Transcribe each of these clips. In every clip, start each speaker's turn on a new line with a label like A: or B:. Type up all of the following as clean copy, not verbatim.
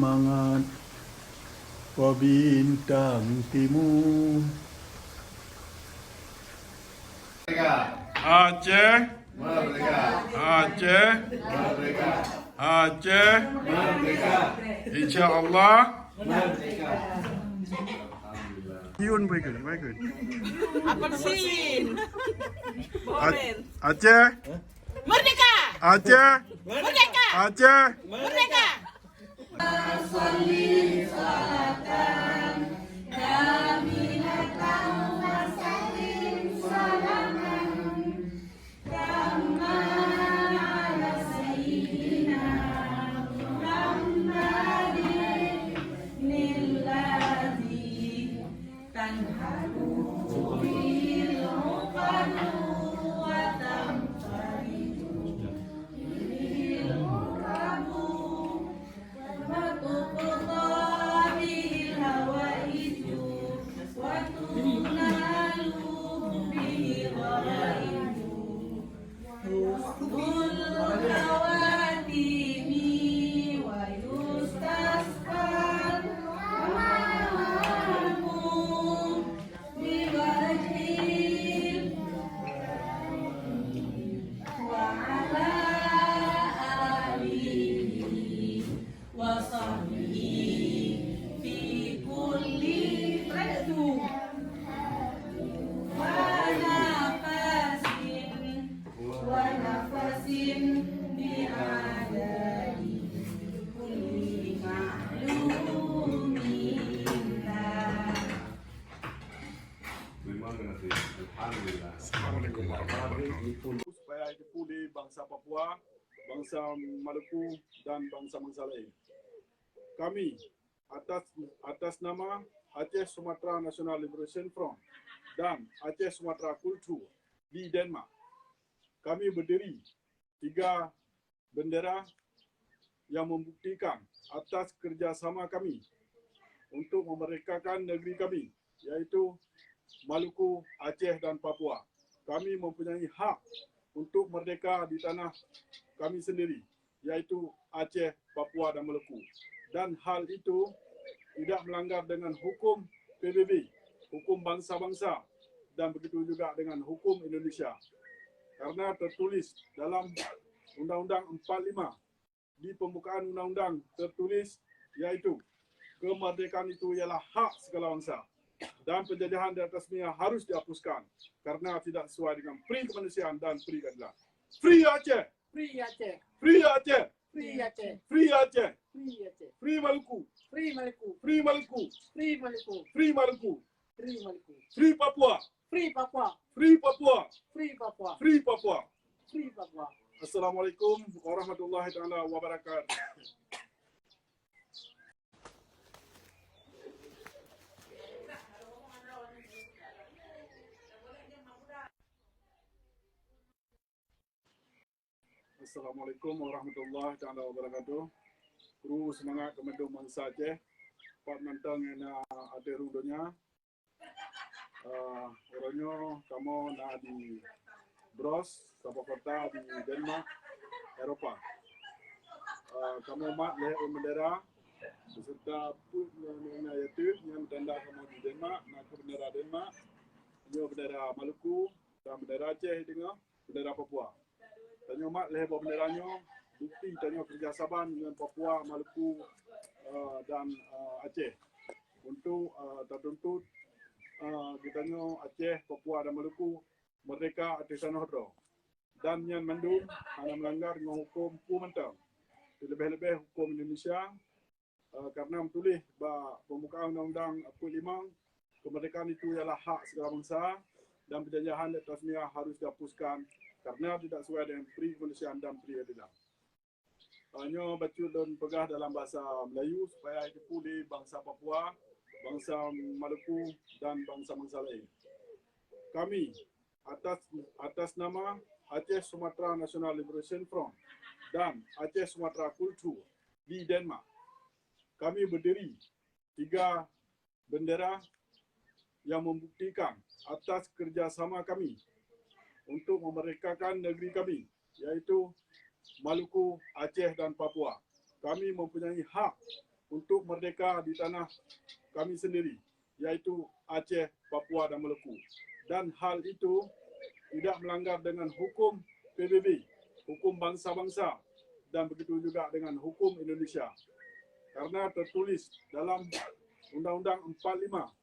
A: semangat wah bintang timur. Aceh merdeka, Aceh merdeka, Aceh merdeka, insyaallah merdeka. Yun baik.
B: Apa sih?
A: Aceh
B: Merdeka!
A: Aceh
B: Merdeka!
A: Aceh
B: Merdeka!
A: Assalamualaikum warahmatullahi wabarakatuh. Supaya itu pulih bangsa Papua, bangsa Maluku dan bangsa-bangsa lain. Kami atas nama Aceh Sumatera National Liberation Front dan Aceh Sumatera Kultur di Denmark, kami berdiri 3 bendera yang membuktikan atas kerjasama kami untuk memerdekakan negeri kami, yaitu Maluku, Aceh dan Papua. Kami mempunyai hak untuk merdeka di tanah kami sendiri, yaitu Aceh, Papua dan Maluku. Dan hal itu tidak melanggar dengan hukum PBB, hukum bangsa-bangsa, dan begitu juga dengan hukum Indonesia. Karena tertulis dalam Undang-Undang 45, di pembukaan Undang-Undang tertulis, yaitu kemerdekaan itu ialah hak segala bangsa. Dan penjajahan di atas dunia harus dihapuskan karena tidak sesuai dengan pri kemanusiaan dan pri keadilan. Free Aceh!
B: Free Aceh!
A: Free Aceh!
B: Free Aceh!
A: Free Aceh!
B: Free Aceh!
A: Free Maluku!
B: Free Maluku!
A: Free Maluku!
B: Free Maluku!
A: Free Maluku!
B: Free Maluku!
A: Free Papua!
B: Free Papua!
A: Free Papua!
B: Free Papua!
A: Free Papua!
B: Free Papua!
A: Assalamualaikum warahmatullahi taala wabarakatuh. Assalamualaikum warahmatullahi taala wabarakatuh. Kru semangat kemendung bangsa Aceh, Pak Mentang yang ada rudonya. Orangnya kamu nak di Bros, Sabah Kota di Denmark, Eropah. Kamu mak lihat bendera beserta put yang iaitu yang bertanda kamu di Denmark, nak bendera Denmark, ini bendera Maluku dan bendera Aceh dengan bendera Papua. Tanya mak lihat benderanya, bukti tanya kerjasama dengan Papua, Maluku dan Aceh untuk tertuntut ditanya Aceh, Papua dan Maluku merdeka atas tanah Hordor. Dan yang mendung hanya melanggar dengan hukum mentang. Lebih-lebih hukum Indonesia karena menulis pembukaan Undang-Undang 45, kemerdekaan itu ialah hak segala bangsa dan penjajahan di atas dunia harus dihapuskan karena tidak sesuai dengan pri kemanusiaan dan pri keadilan. Hanya baca dan pegah dalam bahasa Melayu supaya itu pulih bangsa Papua, bangsa Maluku dan bangsa-bangsa lain. Kami atas nama Aceh Sumatera National Liberation Front dan Aceh Sumatera Kultur di Denmark, kami berdiri 3 bendera yang membuktikan atas kerjasama kami untuk memerdekakan negeri kami, yaitu Maluku, Aceh dan Papua. Kami mempunyai hak untuk merdeka di tanah kami sendiri, yaitu Aceh, Papua dan Maluku. Dan hal itu tidak melanggar dengan hukum PBB, hukum bangsa-bangsa, dan begitu juga dengan hukum Indonesia. Karena tertulis dalam Undang-Undang 45,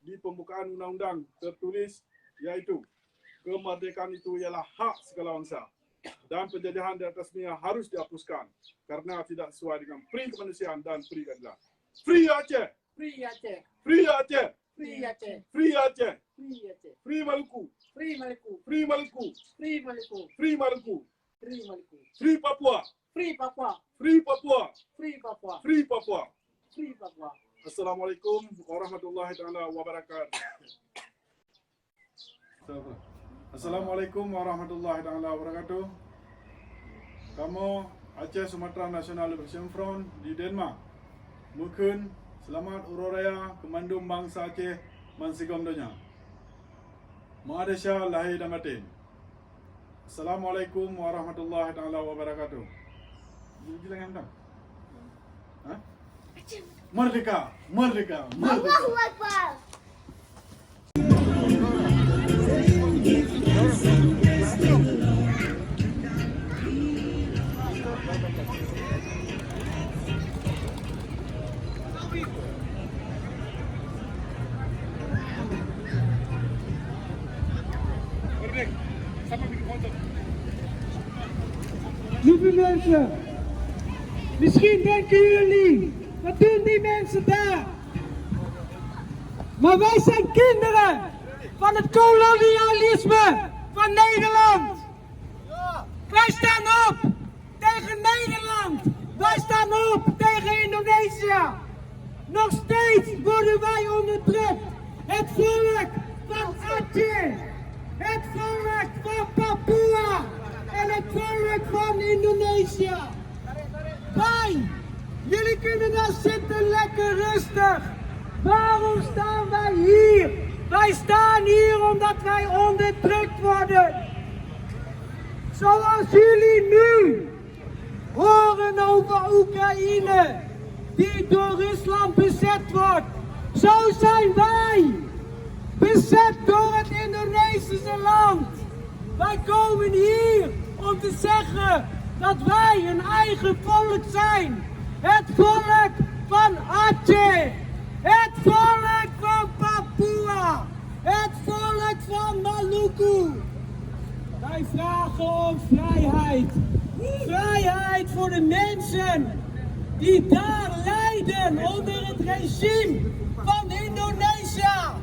A: di pembukaan undang-undang tertulis yaitu kemerdekaan itu ialah hak segala bangsa dan penjajahan di atasnya harus dihapuskan karena tidak sesuai dengan pri kemanusiaan dan pri keadilan. Free Aceh!
B: Free Aceh.
A: Free Aceh!
B: Free Aceh.
A: Free Aceh!
B: Free Aceh.
A: Free Maluku!
B: Free Maluku.
A: Free Maluku!
B: Free Maluku.
A: Free Maluku!
B: Free Maluku.
A: Free Papua!
B: Free Papua.
A: Free Papua!
B: Free Papua.
A: Free Papua!
B: Free Papua.
A: Assalamualaikum warahmatullahi taala wabarakatuh. Assalamualaikum warahmatullahi taala wabarakatuh. Kamu Aceh Sumatera Nasional Liberation Front di Denmark. Mungkin selamat ururaya kemandum bangsa Aceh mansigom donya. Malaysia lahir dan batin. Assalamualaikum warahmatullahi taala wabarakatuh. Bilang yang Hah? Merdeka, merdeka, merdeka.
C: Allahu Akbar.
B: Lieve mensen, misschien denken jullie, wat doen die mensen daar? Maar wij zijn kinderen van het kolonialisme van Nederland. Wij staan op tegen Nederland. Wij staan op tegen Indonesië. Nog steeds worden wij onderdrukt. Het volk van Aceh, het volk van Papua en het volk van Indonesië. Wij, jullie kunnen daar zitten lekker rustig. Waarom staan wij hier? Wij staan hier omdat wij onderdrukt worden. Zoals jullie nu horen over Oekraïne, die door Rusland bezet wordt. Zo zijn wij bezet door het Indonesische land. Wij komen hier om te zeggen dat wij een eigen volk zijn. Het volk van Aceh. Het volk van Papua. Het volk van Maluku. Wij vragen om vrijheid. Vrijheid voor de mensen die daar lijden onder het regime van Indonesië.